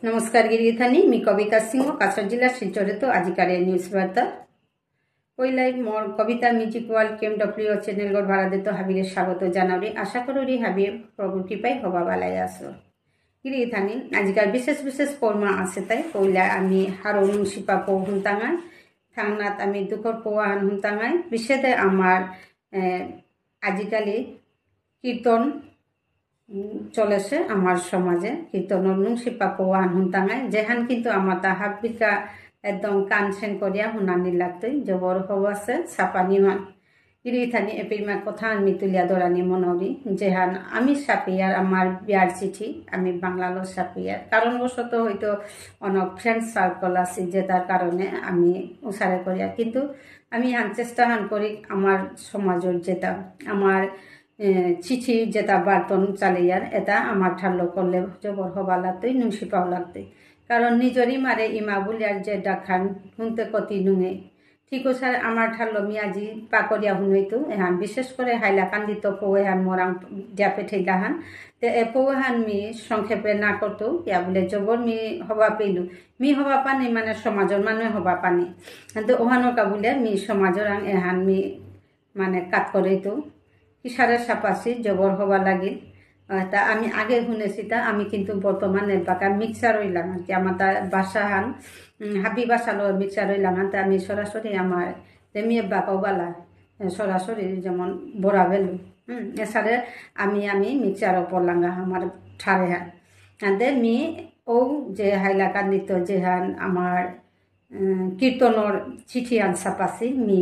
नमस्कार गिरीथानी मी कविता सिंह काछर जिला शिलचर तो आजिकार न्यूज वार्ता पहले मोर कविता म्यूजिक वर्ल्ड KMW चैनल गढ़ भाड़ा दे तो हाबिर स्वागत जानावरी आशा करी हाबिर प्रभु कृपाई हवा बालाई आसो गिरीथानी आजिकार विशेष विशेष परमा आसे ताई पहले आमी हारो नुंसिपा पो हुंतांगा थांगनात आमी दुखर पोवाहान हुंतांगा विशेषे आमार आजिकाली कीर्तन चलेছে আমার সমাজে কীর্তনের নুংসিপা পোয়ান হুনতাঙায় যেহান কিন্তু আমার তা হাবিকা একদম কানছেন করিয়া হুনানি লাগতই জবর হবাছে সাপানি মান গিরিথানি এপিমা কথা আমি তুলিয়া দরানি মনরি যেহান আমি সাপিয়ার আমার বিয়ার চিঠি আমি বাংলালো সাপিয়ার কারণবশত হয়তো অনেক ফ্রেন্ড সার্কল আছে যে তার কারণে আমি উসারে করিয়া কিন্তু আমি চেষ্টা হান করি আমার সমাজের যেটা আমার চিঠি যেটা বার্তন চালিয়ার এটা আমার ঠাল্লো করলে জবর হবা লাগতই নুংসিপাও লাগতই কারণ নিজরই মারে ইমা বুলিয়ার যে ডাকান শুনতে কতি নুঙে ঠিক স্যার আমার ঠাল্লো মিয়াজি পাকরিয়া হুনইতো এহান বিশেষ করে হাইলাকান্দিত পৌহান মোরাং দিয়া পেঠাইলাহান তে এ পৌহান মি সংক্ষেপে না করতো ইয়া বলে জবর মি হবা পেলু মি হবা পানি মানে সমাজের মানুষ হবা পানি কিন্তু ওহানকা বলে মি সমাজের এহান মি মানে কাট করেতো ইশারা সাপাসি জবর হবা লাগিল তা আমি আগে শুনেছি তা আমি কিন্তু বর্তমানে বাকা মিক্সার হইলাম আর কি আমার তা বাসাহান হাবি বাসালো মিক্সার হইলাম তা আমি সরাসরি আমার তেমিয়ে বাকাও বালা সরাসরি যেমন বড়া বেলু এসারে আমি মিক্সারও পড়লাঙ্গা আমার ঠারে হান আদে মি ও যে হাইলাকান্দিত যেহান আমার কীর্তনের চিঠি আন সাপাসি মি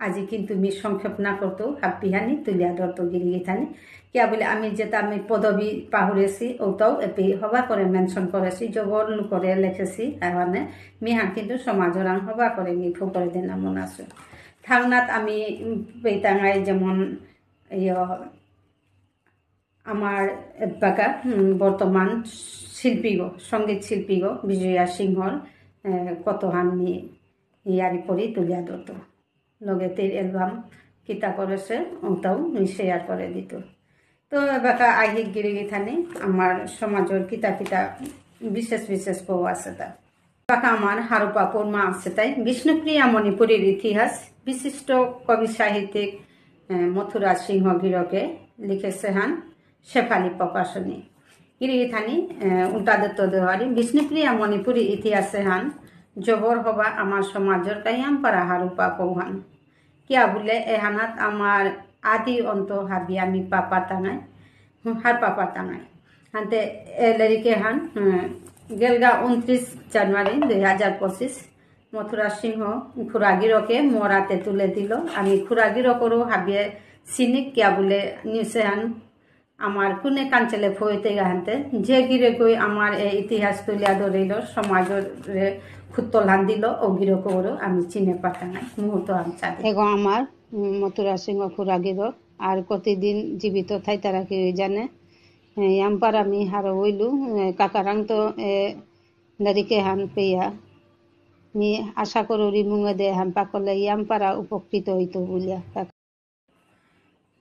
আজি কিন্তু মি সংক্ষেপ না করতো হাপিহানি তুলিয়া ধরতো গিরিগিথানি কিয়া বলে আমি যেটা আমি পদবী পাহুরেছি ওটাও এপি হবা করে মেনশন করেছি জবর করে লেখেছি মানে মিহান কিন্তু সমাজের হবা করে মি ফুকরে দিন এমন আছে থাংনাত আমি বেতাঙাই যেমন আমার বাকা বর্তমান শিল্পীগ সঙ্গীত শিল্পীগ বিজয়া সিংহর কতহান মি ইয়ারি করি তুলিয়া ধরতো লগেতের অ্যালবাম কিতা করেছে ওটাও শেয়ার করে দিত তো বাকা আহিক গিরিগিথানি আমার সমাজের কিতা কিতা বিশেষ বিশেষ পৌ আছে তা বাকা আমার হারুপা পর্মা আছে তাই বিষ্ণুপ্রিয়া মণিপুরীর ইতিহাস বিশিষ্ট কবি সাহিত্যিক মথুরা সিংহ গিরকে লিখেছে হান শেফালি প্রকাশনী গিরিগিথানি উল্টাদত্ত দেওয়ারি বিষ্ণুপ্রিয়া মণিপুরী ইতিহাসে হান জবর হবা আমার সমাজের কাইয়াম পারা হারুপা পৌহান কিয়া বলে এহানাত আমার আদি অন্ত হাবি আমি পাপা টাঙাই হার পাপা টাঙাই হাতে এলেরিকে হান গেলগা 29 জানুয়ারি 2025 মথুরা সিংহ খুরাগিরকে মরাতে তুলে দিল আমি খুরাগিরকরও হাবিয়ে সিনিক কিয়া বলে নিউসে হান আমার কোনে কাঞ্চলে ফইতে গাহান্তে যে গিরে গই আমার এই ইতিহাস তুলিয়া ধরিল সমাজের খুত্তলান দিল ও গিরকরও আমি চিনে পাঠা নাই মুহূর্ত আমি চাঁদে এগো আমার মথুরা সিংহ খুরাগির আর প্রতিদিন জীবিত থাই তারা কি জানে ইয়াম্পার আমি হারো হইলু কাকারাং তো নারিকে হান পেয়া মি আশা করি মুঙে দে হান পাকলে ইয়াম্পারা উপকৃত হইতো বলিয়া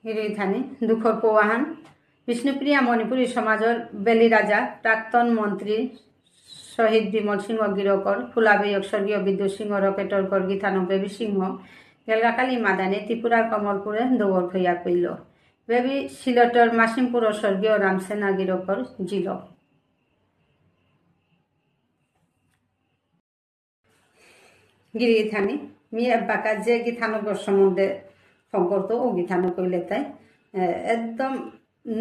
হিরে থানি দুঃখর পোয়াহান বিষ্ণুপ্রিয়া মণিপুরী সমাজের বেলি রাজা প্রাক্তন মন্ত্রী শহীদ বিমল সিংহ গিরকর ফুলাবেয়ক স্বর্গীয় বিদ্যুৎ সিংহ রকেটরকর গীতানো বেবী সিংহ গেলগাকালী মাদানে ত্রিপুরার কমলপুরে দৌড় খইয়া কইল বেবী সিলটর মাসিমপুর স্বর্গীয় রামসেনা গিরকর জিল গিরিথানি মিয়া বাকা যে গীতানগর সম্বন্ধে সম্পর্ক ও গীতানো কইলে তাই একদম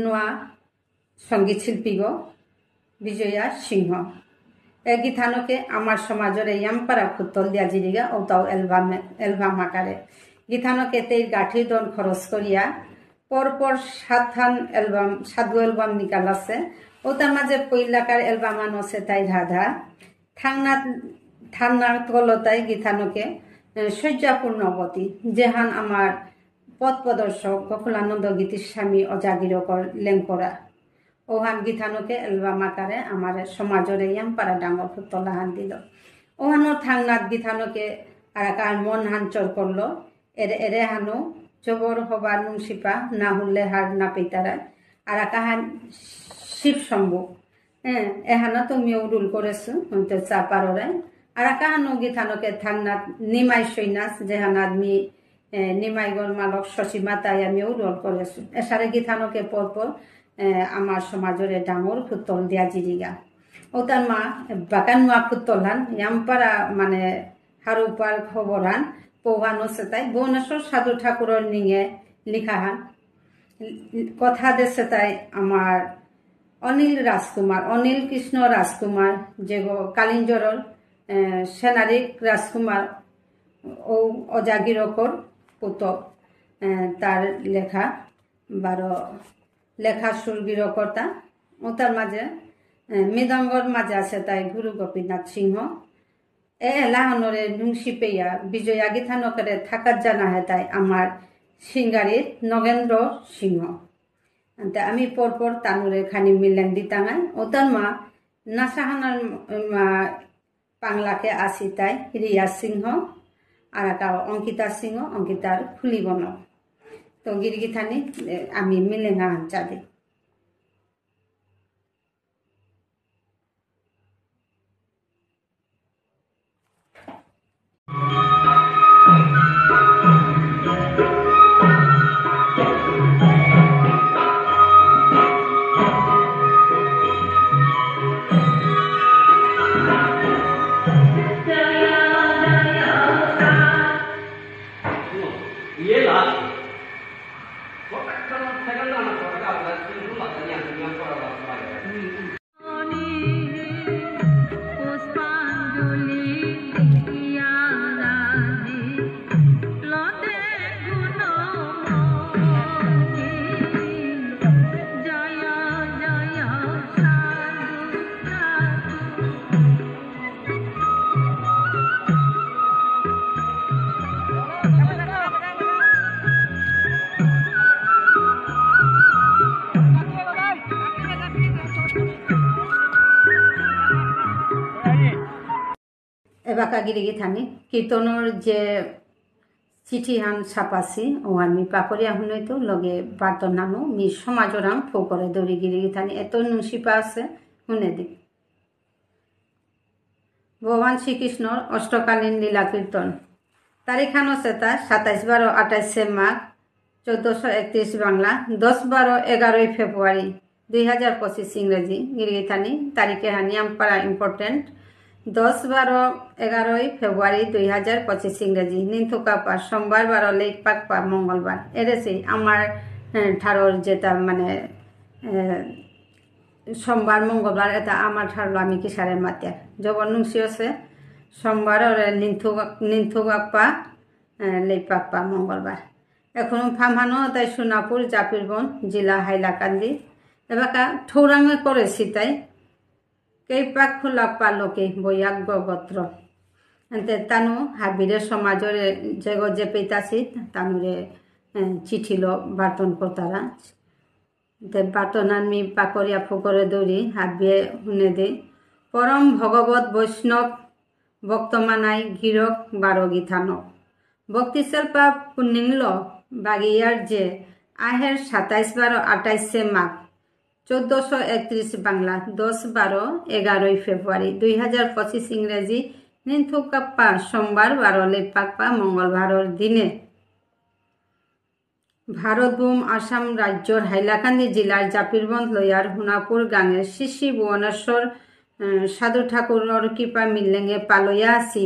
নোয়া সঙ্গীত শিল্পী গো বিজয়া সিংহ এ গীতানকে আমার সমাজের ইয়াম্পারা খুত্তল দিয়া জিরিগা ও তাও অ্যালবাম আকারে গীতানকে তেই গাঠি দন খরচ করিয়া পরপর 7 অ্যালবাম নিকাল আছে ও তার মাঝে পইলাকার অ্যালবাম আছে তাই রাধা থান্নার তলতাই গীতানকে শয্যাপূর্ণবতী যেহান আমার পথ প্রদর্শক গোকুলানন্দ গীতির স্বামী অজাগিরকর লেঙ্করা ওহান গীতানুকে অ্যালবাম আকারে আমার সমাজের ইয়াম্পারা ডাঙর ফুটলাহান দিল ওহানো থাংনাথ গীতানুকে আর মন হাঞ্চর করলো এরে হানো জবর হবা নুংসিপা না হুললে হার না পেতারা আর কাহান শিব শম্ভু হ্যাঁ এহানো তুমিও রুল করেছো চা পারোরাই আর কাহানো গীতানোকে থাকনাথ নিমাই সৈনাস যেহানাত মি নিমাইগর মালক শশী মাতাই আমিও রোল করেছো এসারে গীতানোকে পরপর আমার সমাজের ডাঙর ফুটল দিয়া জিরিগা ও তার মা বাকান নোয়া ফুটলান ইয়ামপারা মানে হারুপার খবরান পৌহানো সেটাই ভুবনেশ্বর সাধু ঠাকুরের নিয়ে লিখাহান কথা দেশে তাই আমার অনিল কৃষ্ণ রাজকুমার যে কালিঞ্জরের সেনারিক রাজকুমার ও অজাগিরকর পুত তার লেখা লেখা সুরগিরকর্তা ও তার মাঝে মৃদঙ্গর মাঝে আছে তাই গুরু গোপীনাথ সিংহ এলাহনরে নুংসি পেয়া বিজয়া গীতানকরে থাকার জানা হয় তাই আমার সিঙ্গারির নগেন্দ্র সিংহ আমি পরপর তানুরে খানি মিলেন দিতাঙাই ও তার মা নাসাহানার পাংলাকে আসি তাই রিয়া সিংহ আর একটা অঙ্কিতা সিংহ অঙ্কিতার ফুলিবন তো গিরগিথানি আমি মিলেঙা চাঁদে এবাকা গিরিগি থানি কীর্তনের যে চিঠি হান ছাপাছি ও আমি পাকরিয়া হুনই তো লগে বার্তন নানো মি সমাজরাম ফো করে দৌড়ি গিরিগি থানি এত নুসিপা আছে শুনে দিক ভগবান শ্রীকৃষ্ণর অষ্টকালীন লীলা কীর্তন তারিখান আছে তা 27-12-28 মাঘ 1431 বাংলা 10-12-11 ফেব্রুয়ারি 2025 ইংরেজি গিরিগি থানি তারিখে হানি আমপারা ইম্পর্টেন্ট 10-12-11 ফেব্রুয়ারি 2025 ইংরেজি নিন্থুকাপা সোমবার 12 লেক পাকপা মঙ্গলবার এরেছি আমার ঠারোর যেটা মানে সোমবার মঙ্গলবার এটা আমার ঠারলো আমি কি সারের মাতিয়া জবর নুংসি আছে সোমবার নিন্থুকাপা লেক পাকপা মঙ্গলবার এখন ফামহানো তাই সোনাপুর জাপিরবন জেলা হাইলাকান্দি এবাকা ঠৌরাঙে করেছি তাই কেইপাক খোলা পালোকে বৈয়াগ্য গোত্র তানু হাবিরে সমাজের যে পেতাছি তানুরে চিঠিল বার্তন করতারা বার্তন আমি পাকরিয়া ফুকরে দৌড়ি হাবিয়ে শুনে দে পরম ভগবত বৈষ্ণব বক্তমানাই গিরক 12 গীতানক ভক্তিশিল্পা পুণ্যিংল বাগিয়ার যে আহের 27-12-28 মাঘ 1431 বাংলা 10-12-11 ফেব্রুয়ারি 2025 ইংরেজি নিন্থুকাপ্পা সোমবার 12 লেক পাকপা মঙ্গলবারের দিনে ভারতভূম আসাম রাজ্যর হাইলাকান্দি জেলার জাপিরবন্ধ লয়ার হুনাপুর গাঙের শ্রী ভুবনেশ্বর সাধু ঠাকুরের কৃপা মিললেঙে পালয়া আসি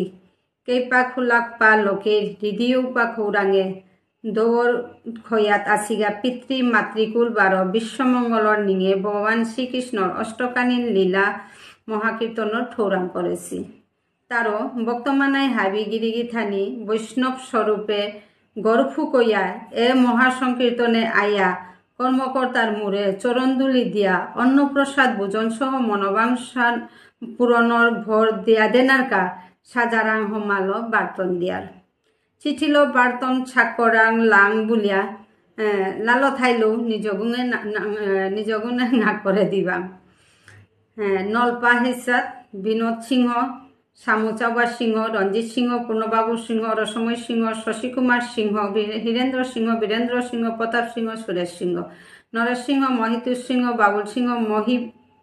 কেইপা খোলাকপা লোকের হৃদয়পা খৌরাঙে দৌর খয়াত আসিগা পিতৃ মাতৃকুল 12 বিশ্বমঙ্গলর নিয়ে ভগবান শ্রীকৃষ্ণর অষ্টকালীন লীলা মহাকীর্তনের ঠৌরাম করেছি তারও বর্তমানে হাবি গিরিগি থানি বৈষ্ণব স্বরূপে গর্ভু কইয়া এ মহাসংকীর্তনে আইয়া কর্মকর্তার মুড়ে চরণদুলি দিয়া অন্নপ্রসাদ ভোজন সহ মনোবাংশা পূরণর ভর দিয়া দেনারকা সাজারাং হমাল বার্তন দিয়ার চিঠিল বার্তন ছাকরাং লাং বুলিয়া লাল থাইলো নিজগুণে না করে দিবা নলপা হিসাত বিনোদ সিংহ শামুচাবা সিংহ রঞ্জিত সিংহ পূর্ণবাবু সিংহ রসময় সিংহ শশী কুমার সিংহ হীরেন্দ্র সিংহ বীরেন্দ্র সিংহ প্রতাপ সিংহ সুরেশ সিংহ নরেশ সিংহ মহিতুষ সিংহ বাবুল সিংহ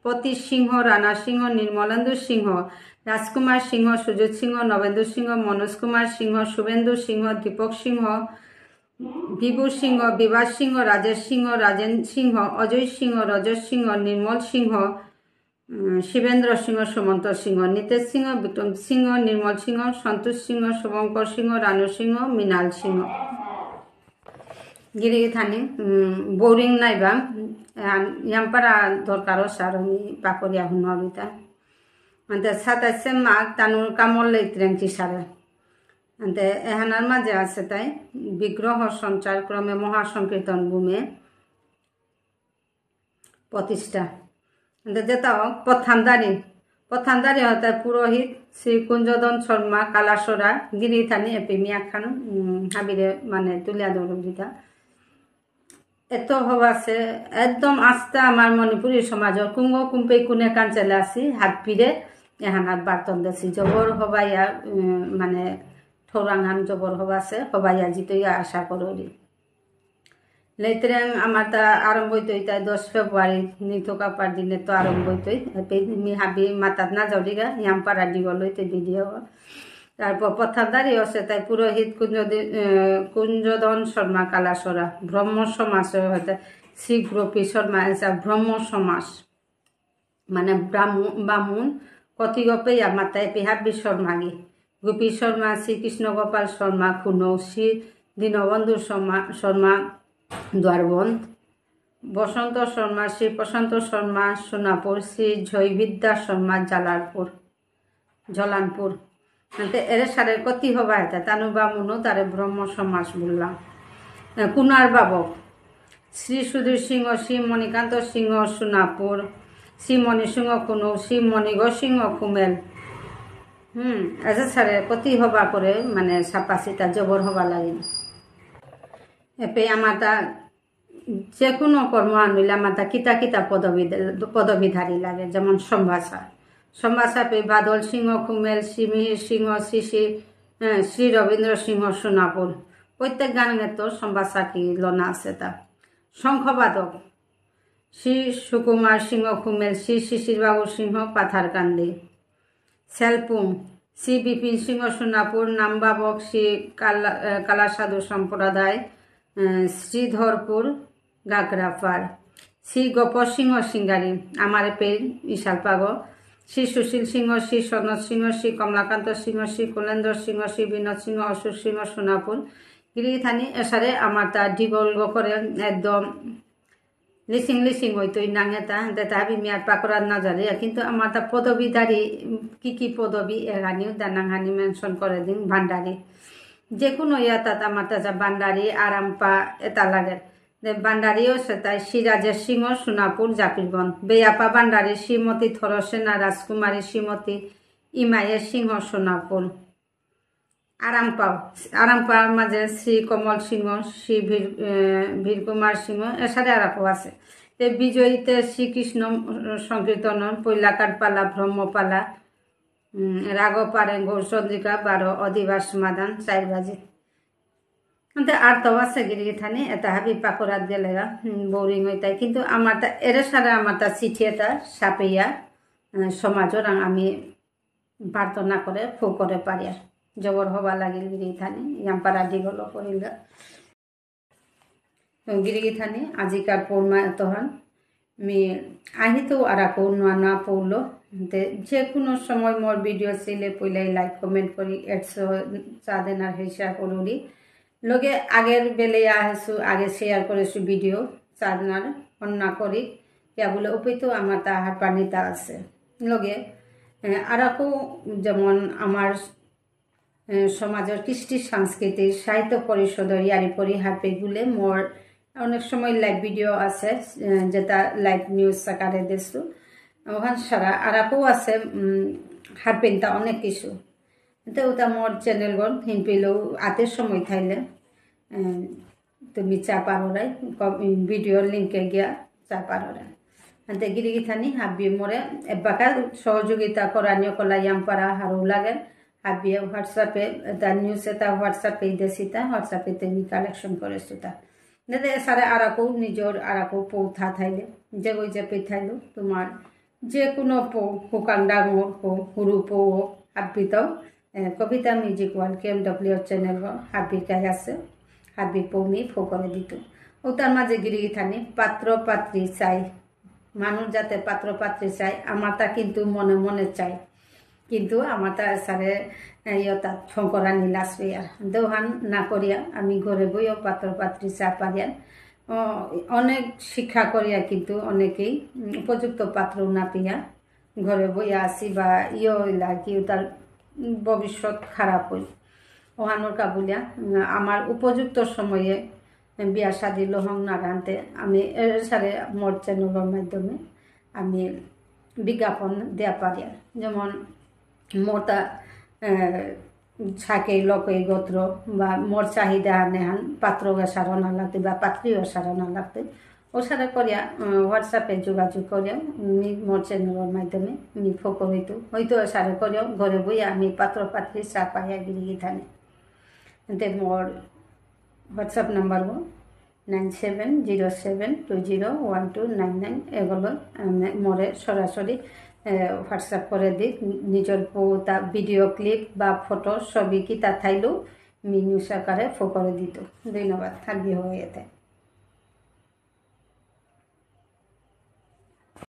পতীশ সিংহ, রানা সিংহ, নির্মলেন্দু সিংহ, রাজকুমার সিংহ, সুজিত সিংহ, নবেন্দু সিংহ, মনোজ কুমার সিংহ, শুভেন্দু সিংহ, দীপক সিংহ, বিভু সিংহ, বিভাস সিংহ, রাজেশ সিংহ, রাজেন সিংহ, অজয় সিংহ, রজত সিংহ, নির্মল সিংহ, শিবেন্দ্র সিংহ, সুমন্ত সিংহ, নিতেশ সিংহ, বিক্রম সিংহ, নির্মল সিংহ, সন্তোষ সিংহ, শুভঙ্কর সিংহ, রানু সিংহ, মৃণাল সিংহ। গিরিগি থানি বোরিং নাইবা ইয়ামপারা দরকারও সার পাকরিয়া হুনবিতা মানে 27 মাঘ তানুর কামল লৈত্রেংটি সারে মানে এহানার মাঝে আছে তাই বিগ্রহ সঞ্চার ক্রমে মহাসংকীর্তন ভূমে প্রতিষ্ঠা যেটা হোক প্রথানদারি হতে পুরোহিত শ্রী কুঞ্জদন শর্মা কালাসরা গিরি থানি এপি মিয়া খান হাবিরে মানে তুলিয়া দৌড়িতা এত হবাছে একদম আস্থা আমার মণিপুরী সমাজের কুঙ্গ কুম্পে কুনে কাঞ্চেলে আসি হাত পিড়ে এহানাত বার্তন দেছি জবর হবাইয়া মানে ঠৌরাংহান জবর হবাছে হবাইয়া জিতইয়া আশা করি লেতরেং আমার তা আরম্ভ হইতই তাই 10 ফেব্রুয়ারি নিথকাপার দিনে তো আরম্ভ হইতই মি হাবি মাতাত না যাওদিগা ইয়ামপাড়া দিগল হইতে ভিডিও তারপর পথারদারি আছে তাই পুরোহিত কুঞ্জদন শর্মা কালাসরা ব্রহ্ম সমাজ হতে শ্রী গোপী শর্মা এসা ব্রহ্ম সমাজ মানে বামুন কতিগপে মাতায় পিহাবি শর্মাগি গোপী শর্মা শ্রীকৃষ্ণ গোপাল শর্মা খুনৌ শ্রী দীনবন্ধু শর্মা দ্বারবন্ধ বসন্ত শর্মা শ্রী প্রশান্ত শর্মা সোনাপুর শ্রী জয়বিদ্যা শর্মা জলানপুর এর সারে কতি হবা এটা তানু বামুনো তারে ব্রহ্ম সমাজ বললাম কুনার বাবক শ্রী সুধীর সিংহ শ্রী মণিকান্ত সিংহ সোনাপুর শ্রী মণি সিংহ কুনৌ শ্রী মণিগ সিংহ কুমেল এসে সারে কতি হবা করে মানে সাপাসিতা জবর হবা লাগে এপে আমার তা যে কোনো কর্ম আনলে আমার তা কিতা কিতা পদবিধারী লাগে যেমন সম্ভাষা পে বাদল সিংহ কুমেল শ্রী মিহির সিংহ শ্রী রবীন্দ্র সিংহ সোনাপুর প্রত্যেক গানে তো সম্ভাষা কি লনা আছে তা শঙ্খবাদক শ্রী সুকুমার সিংহ কুমেল শ্রী শিশিরবাবু সিংহ পাথারকান্দি সেলপুং শ্রী বিপিন সিংহ সোনাপুর নামবাবক শ্রী কালাসাধু সম্প্রদায় শ্রীধরপুর গাগরাপার শ্রী গোপ সিংহ সিঙ্গারি আমার পে ইশালপাগ শ্রী সুশীল সিংহ শ্রী সনদ সিংহ শ্রী কমলাকান্ত সিংহ শ্রী কুলেন্দ্র সিংহ শ্রী বিনোদ সিংহ অশোক সিংহ সোনাপুর গিরিথানি এসারে আমার তা ডিগল করে একদম লিসিং হইতই নাঙেতা দেতাবি মিয়ার পাকড়ার না জানে কিন্তু আমার তা পদবিধারী কি পদবি এখানেও দানাংহানি মেনশন করে দিন ভান্ডারি যে কোনো ইয়াতাত আমার তা ভান্ডারি আরামপা এটা লাগে ভান্ডারিও সেটাই সিরাজের সিংহ সোনাপুর জাপিরগঞ্জ বেয়াপা ভান্ডারি শ্রীমতী থরসেনা রাজকুমারী শ্রীমতী ইমাইয়ের সিংহ সোনাপুর আরামপার মাঝে শ্রী কমল সিংহ শ্রী বীরকুমার সিংহ এসারে আরাপও আছে বিজয়ীতে শ্রীকৃষ্ণ সংকীর্তন পৈলাকার পালা ব্রহ্মপালা রাগপারে গৌরচন্দ্রিকা 12 অধিবাস সমাধান 4 বাজে আর তো আছে গিরিথানি এটা হাবি পাকড়াত গেলেগা বোরিং হইতাই কিন্তু আমার তা এর সারা আমার তা চিঠি এটা সাপেইয়া সমাজর আমি প্রার্থনা করে ফু করে পারি আর জবর হবা লাগিল গিরিথানি ইয়ামপাড়া দিগল করিল গিরিথানি আজিকার পৌর্ণা এতহান মি আহিতো আর না পৌলো যে কোনো সময় মোর ভিডিও চাইলে পইলাই লাইক কমেন্ট করি এডসো চা দেনার হিসাব করি লগে আগের বেলে আহেছু আগে শেয়ার করেছু ভিডিও চা দেনার অন্যা করি ইয়া বলে উপায়তো আমার তাহার পানিতা আছে লগে আর যেমন আমার সমাজের কৃষ্টি সাংস্কৃতিক সাহিত্য পরিষদের ইয়ারি পরিহারপেগুলে মোর অনেক সময় লাইভ ভিডিও আছে যেটা লাইভ নিউজ আকারে দিছো ওখান সারা আর আছে হারপেনটা অনেক কিছু তো ওটা মোর চ্যানেলগণ হিনপেলেও আতের সময় থাইলে তুমি চা পারোরাই ভিডিওর লিঙ্কে গিয়া চা পারোরাই আনতে গিরিগিথানি হাবি মোরে এবাকা সহযোগিতা করানিও কলা ইয়ামপাড়া হারু লাগে হাবিয়ে হোয়াটসঅ্যাপে তা নিউজ এটা হোয়াটসঅ্যাপে দেশিতা হোয়াটসঅ্যাপে তুমি কালেকশন করেছো তা সারে আর নিজের আর পৌথা থাইলে যে ওই যে পেথাইলো তোমার যে কোনো শুকান ডাঙৰ সৰু পৌ হাবিত কবিতা মিউজিক ওয়াল KMW চ্যানেল হাবি গাই আছে হাবি পৌমি ফোকরে দিত ও তার মাঝে গিরি থানি পাত্র পাত্রী চাই মানুষ যাতে পাত্র পাত্রী চাই আমার তা কিন্তু মনে মনে চাই কিন্তু আমার তা সারে ইয়তা শঙ্করানি লাসরিয়া দেওহান না করিয়া আমি ঘরে বইও পাত্র পাত্রী চা পারিয়া অনেক শিক্ষা করিয়া কিন্তু অনেকেই উপযুক্ত পাত্র না পিয়া ঘরে বইয়া আসি বা ইয়ে হইলা কি তার ভবিষ্যৎ খারাপ হই ওহানোর কাবুলিয়া আমার উপযুক্ত সময়ে বিয়া শাদী লহং না রানতে আমি এর সারে মোর চ্যানেলের মাধ্যমে আমি বিজ্ঞাপন দেওয়া পারি যেমন মোটা ছাকে লকই গোত্র বা মোর চাহিদা নেহান পাত্র সারা না লাগতে বা পাত্রীও সারা না লাগতে ও সারা করিয়া হোয়াটসঅ্যাপে যোগাযোগ করিয়া আমি মোর চ্যানেলের মাধ্যমে আমি ফোকো হয়তো সারে করিয়াও ঘরে বইয়া আমি পাত্র পাত্রী চা পাইয়া গিরি থানে মোর হোয়াটসঅ্যাপ নাম্বার 9707201299 এগুলো মোরে সরাসরি হোয়াটসঅ্যাপ করে দিক নিজের তা ভিডিও ক্লিপ বা ফটো ছবি কি তা থাইলেও মিনু সরকারে ফো করে দিত ধন্যবাদ থাকবি হয়ে যেতে